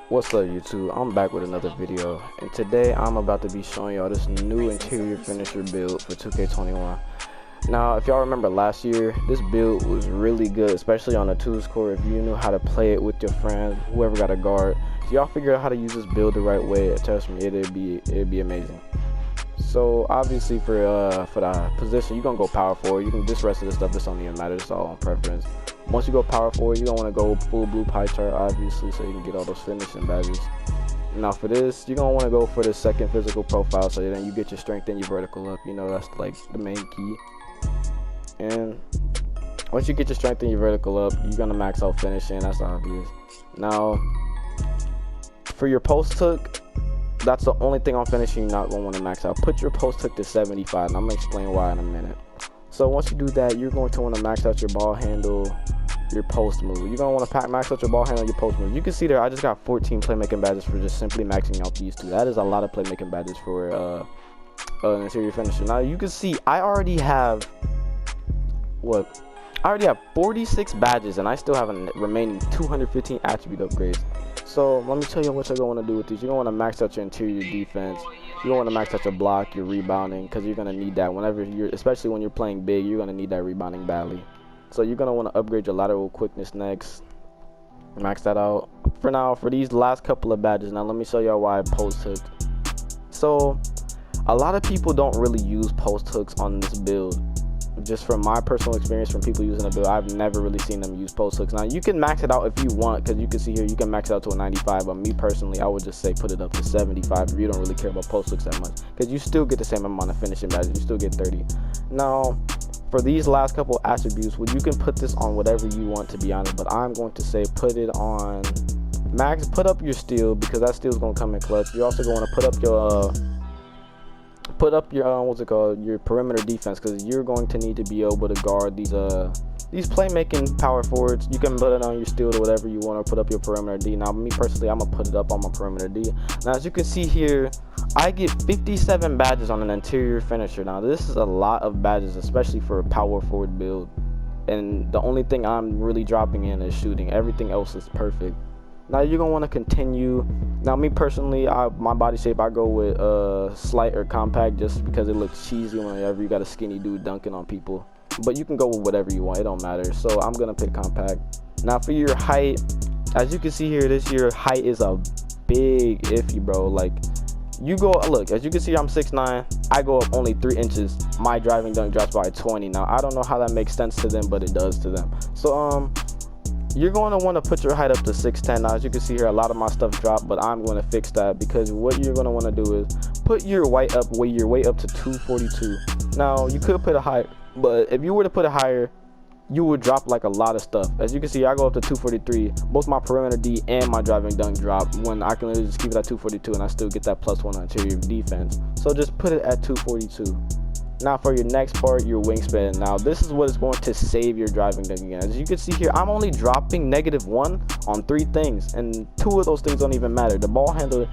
What's up YouTube? I'm back with another video, and today I'm about to be showing y'all this new interior finisher build for 2K21. Now if y'all remember last year, this build was really good, especially on the 2's core. If you knew how to play it with your friends, whoever got a guard, if y'all figure out how to use this build the right way, trust me, it'd be amazing. So obviously for the position, you're gonna go power forward. You can this rest of the stuff, this don't even matter, it's all on preference. Once you go power forward, you're gonna want to go full blue pie chart, obviously, so you can get all those finishing badges. Now for this, you're gonna want to go for the second physical profile, so then you get your strength and your vertical up. You know, that's like the main key. And once you get your strength and your vertical up, you're gonna max out finishing. That's obvious. Now for your post hook, that's the only thing on finishing you're not gonna want to max out. Put your post hook to 75, and I'm gonna explain why in a minute. So once you do that, you're going to want to max out your ball handle, your post move. You're going to want to max out your ball handle, your post move. You can see there, I just got 14 playmaking badges for just simply maxing out these two. That is a lot of playmaking badges for an interior finisher. Now you can see I already have 46 badges, and I still have a remaining 215 attribute upgrades. So let me tell you what you're going to want to do with these. You're going to want to max out your interior defense. You're going to want to max out your block, your rebounding, because you're going to need that whenever especially when you're playing big, you're going to need that rebounding badly. So you're going to want to upgrade your lateral quickness next. Max that out. For now, for these last couple of badges, now let me show y'all why I post hook. So a lot of people don't really use post hooks on this build. Just from my personal experience from people using the build, I've never really seen them use post hooks. Now you can max it out if you want, because you can see here you can max it out to a 95, but me personally, I would just say put it up to 75 if you don't really care about post hooks that much, because you still get the same amount of finishing badges. You still get 30. Now for these last couple attributes, well, you can put this on whatever you want, to be honest, but I'm going to say put it on max. Put up your steal, because that steal is going to come in clutch. You're also going to put up your your perimeter defense, because you're going to need to be able to guard these playmaking power forwards. You can put it on your steal to whatever you want, or put up your perimeter D. Now me personally, I'm gonna put it up on my perimeter D. Now as you can see here, I get 57 badges on an interior finisher. Now this is a lot of badges, especially for a power forward build, and the only thing I'm really dropping in is shooting. Everything else is perfect. Now you're gonna want to continue. Now me personally, my body shape, I go with slight or compact, just because it looks cheesy whenever you got a skinny dude dunking on people. But you can go with whatever you want, it don't matter. So I'm gonna pick compact. Now for your height, as you can see here, this year height is a big iffy, bro. Like you go, look, as you can see I'm 6'9", I go up only 3 inches. My driving dunk drops by 20. Now I don't know how that makes sense to them, but it does to them. So you're going to want to put your height up to 6'10". Now as you can see here, a lot of my stuff dropped, but I'm going to fix that, because what you're going to want to do is put your weight up, your weight up to 242. Now you could put it higher, but if you were to put it higher, you would drop like a lot of stuff. As you can see, I go up to 243. Both my perimeter D and my driving dunk drop, when I can literally just keep it at 242 and I still get that +1 on interior defense. So just put it at 242. Now for your next part, your wingspan. Now this is what is going to save your driving dunk again. As you can see here, I'm only dropping -1 on 3 things, and 2 of those things don't even matter. The ball handle,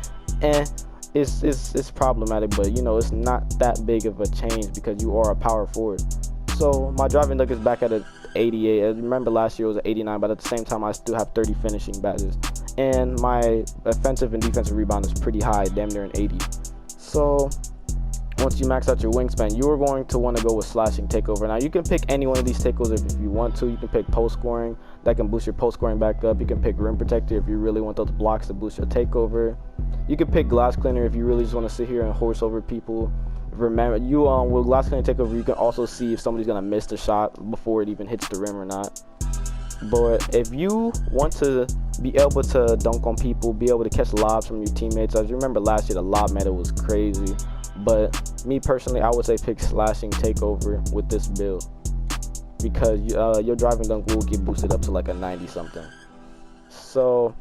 it's problematic, but you know, it's not that big of a change because you are a power forward. So my driving dunk is back at a 88. As remember last year it was an 89, but at the same time I still have 30 finishing badges, and my offensive and defensive rebound is pretty high, damn near an 80. So once you max out your wingspan, you are going to want to go with slashing takeover. Now you can pick any one of these takeovers if you want to. You can pick post scoring, that can boost your post scoring back up. You can pick rim protector if you really want those blocks to boost your takeover. You can pick glass cleaner if you really just want to sit here and horse over people. Remember, you with glass cleaner takeover, you can also see if somebody's gonna miss the shot before it even hits the rim or not. But if you want to be able to dunk on people, be able to catch lobs from your teammates, as you remember last year, the lob meta was crazy. But me personally, I would say pick slashing takeover with this build, because your driving dunk will get boosted up to like a 90 something. So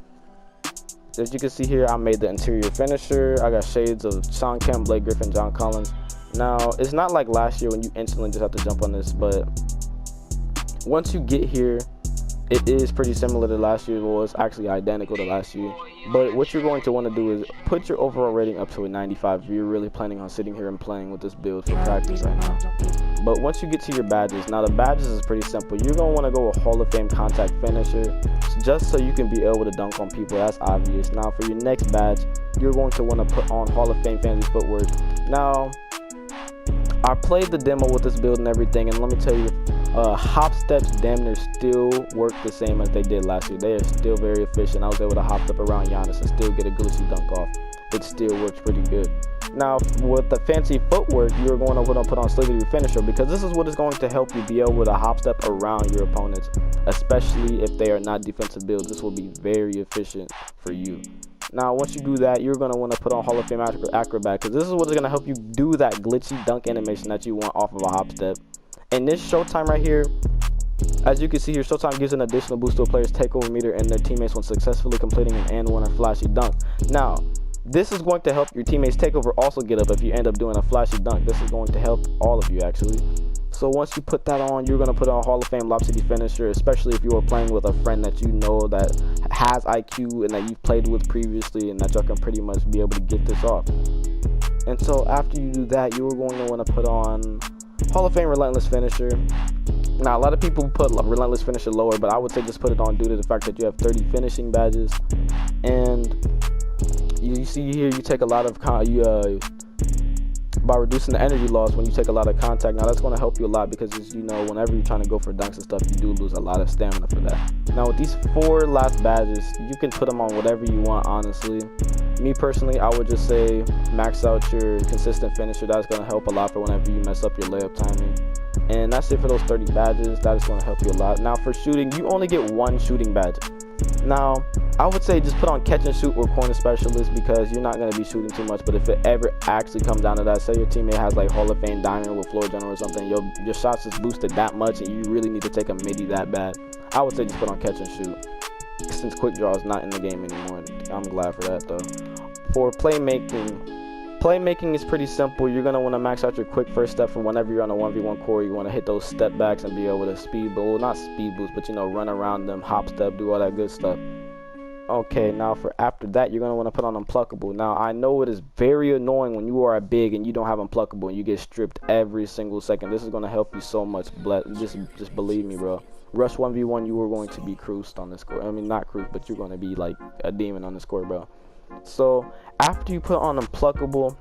as you can see here, I made the interior finisher. I got shades of Sean Kemp, Blake Griffin, John Collins. Now it's not like last year when you instantly just have to jump on this, but once you get here, it is pretty similar to last year. Well, it's actually identical to last year. But what you're going to want to do is put your overall rating up to a 95 if you're really planning on sitting here and playing with this build for practice right now. But once you get to your badges, now the badges is pretty simple. You're going to want to go with Hall of Fame contact finisher, just so you can be able to dunk on people. That's obvious. Now for your next badge, you're going to want to put on Hall of Fame fancy footwork. Now I played the demo with this build and everything, and let me tell you, hop steps damn near still work the same as they did last year. They are still very efficient. I was able to hop step around Giannis and still get a glitchy dunk off. It still works pretty good. Now with the fancy footwork, you're going to want to put on Steezo finisher, because this is what is going to help you be able to hop step around your opponents, especially if they are not defensive builds. This will be very efficient for you. Now once you do that, you're going to want to put on Hall of Fame acrobat, because this is what is going to help you do that glitchy dunk animation that you want off of a hop step. And this Showtime right here, as you can see here, Showtime gives an additional boost to a player's takeover meter and their teammates when successfully completing an and one or flashy dunk. Now this is going to help your teammates takeover also get up if you end up doing a flashy dunk. This is going to help all of you actually. So once you put that on, you're going to put on Hall of Fame Lob City finisher, especially if you are playing with a friend that you know that has IQ and that you've played with previously, and that y'all can pretty much be able to get this off. And so after you do that, you are going to want to put on Hall of Fame Relentless Finisher. Now a lot of people put Relentless Finisher lower, but I would say just put it on due to the fact that you have 30 finishing badges. And you see here, you take a lot of by reducing the energy loss when you take a lot of contact. Now that's going to help you a lot, because as you know, whenever you're trying to go for dunks and stuff, you do lose a lot of stamina for that. Now with these 4 last badges, you can put them on whatever you want, honestly. Me personally, I would just say max out your consistent finisher. That's going to help a lot for whenever you mess up your layup timing. And that's it for those 30 badges. That is going to help you a lot. Now for shooting, you only get 1 shooting badge. Now I would say just put on catch and shoot or corner specialist, because you're not going to be shooting too much. But if it ever actually comes down to that, say your teammate has like Hall of Fame diamond with floor general or something, your shots is boosted that much and you really need to take a midi that bad, I would say just put on catch and shoot, since quick draw is not in the game anymore. I'm glad for that though. For playmaking is pretty simple. You're going to want to max out your quick first step for whenever you're on a 1v1 core. You want to hit those step backs and be able to speed boost, well, not speed boost, but you know, run around them, hop step, do all that good stuff. Okay, now for after that, you're going to want to put on Unpluckable. Now I know it is very annoying when you are a big and you don't have Unpluckable and you get stripped every single second. This is going to help you so much. Just believe me, bro. Rush 1v1, you are going to be cruised on this court. I mean, not cruised, but you're going to be like a demon on this court, bro. So after you put on Unpluckable,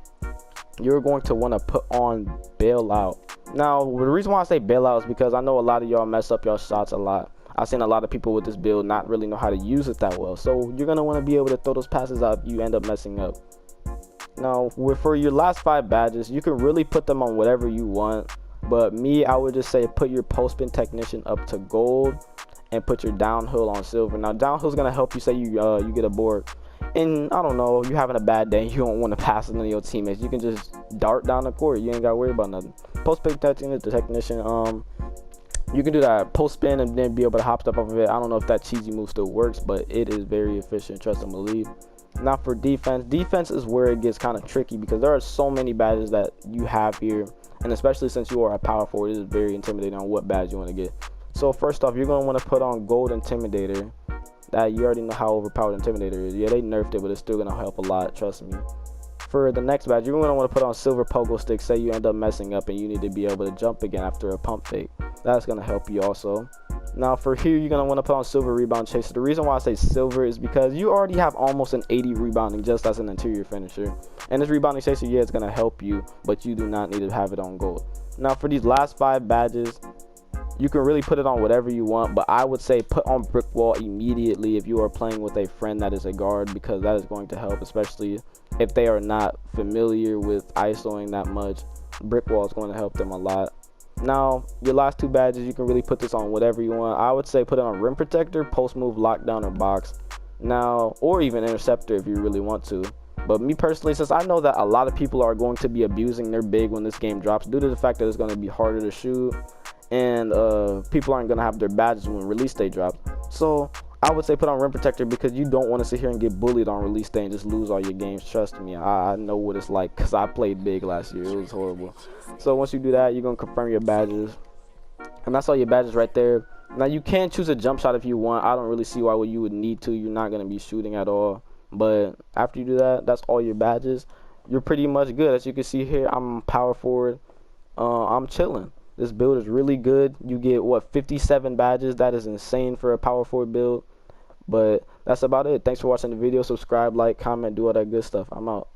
you're going to want to put on Bailout. Now the reason why I say Bailout is because I know a lot of y'all mess up your shots a lot. I've seen a lot of people with this build not really know how to use it that well. So you're going to want to be able to throw those passes out if you end up messing up. Now for your last 5 badges, you can really put them on whatever you want. But me, I would just say put your post spin technician up to gold and put your downhill on silver. Now downhill is going to help you, say you get a board and I don't know, you're having a bad day, you don't want to pass it to your teammates, you can just dart down the court. You ain't got to worry about nothing. Post spin technician is the technician. You can do that post spin and then be able to hop stuff off of it. I don't know if that cheesy move still works, but it is very efficient, trust and believe. Now for defense is where it gets kind of tricky, because there are so many badges that you have here, and especially since you are a power forward, it is very intimidating on what badge you want to get. So first off, you're going to want to put on Gold Intimidator. That you already know how overpowered Intimidator is. Yeah, they nerfed it, but it's still going to help a lot, trust me. For the next badge, you're going to want to put on Silver Pogo Stick. Say you end up messing up and you need to be able to jump again after a pump fake. That's going to help you also. Now for here, you're going to want to put on Silver Rebound Chaser. The reason why I say Silver is because you already have almost an 80 rebounding just as an interior finisher. And this Rebounding Chaser, yeah, it's going to help you, but you do not need to have it on gold. Now for these last 5 badges, you can really put it on whatever you want, but I would say put on Brick Wall immediately if you are playing with a friend that is a guard, because that is going to help, especially if they are not familiar with ISOing that much. Brick Wall is going to help them a lot. Now your last 2 badges, you can really put this on whatever you want. I would say put it on Rim Protector, Post Move, Lockdown, or Box. Now, or even Interceptor if you really want to. But me personally, since I know that a lot of people are going to be abusing their big when this game drops, due to the fact that it's going to be harder to shoot, and people aren't going to have their badges when release day drops. So I would say put on Rim Protector, because you don't want to sit here and get bullied on release day and just lose all your games. Trust me, I know what it's like, because I played big last year. It was horrible. So once you do that, you're going to confirm your badges. And that's all your badges right there. Now you can choose a jump shot if you want. I don't really see why you would need to. You're not going to be shooting at all. But after you do that, that's all your badges. You're pretty much good. As you can see here, I'm power forward. I'm chilling. This build is really good. You get what, 57 badges. That is insane for a power forward build. But that's about it. Thanks for watching the video. Subscribe, like, comment, do all that good stuff. I'm out.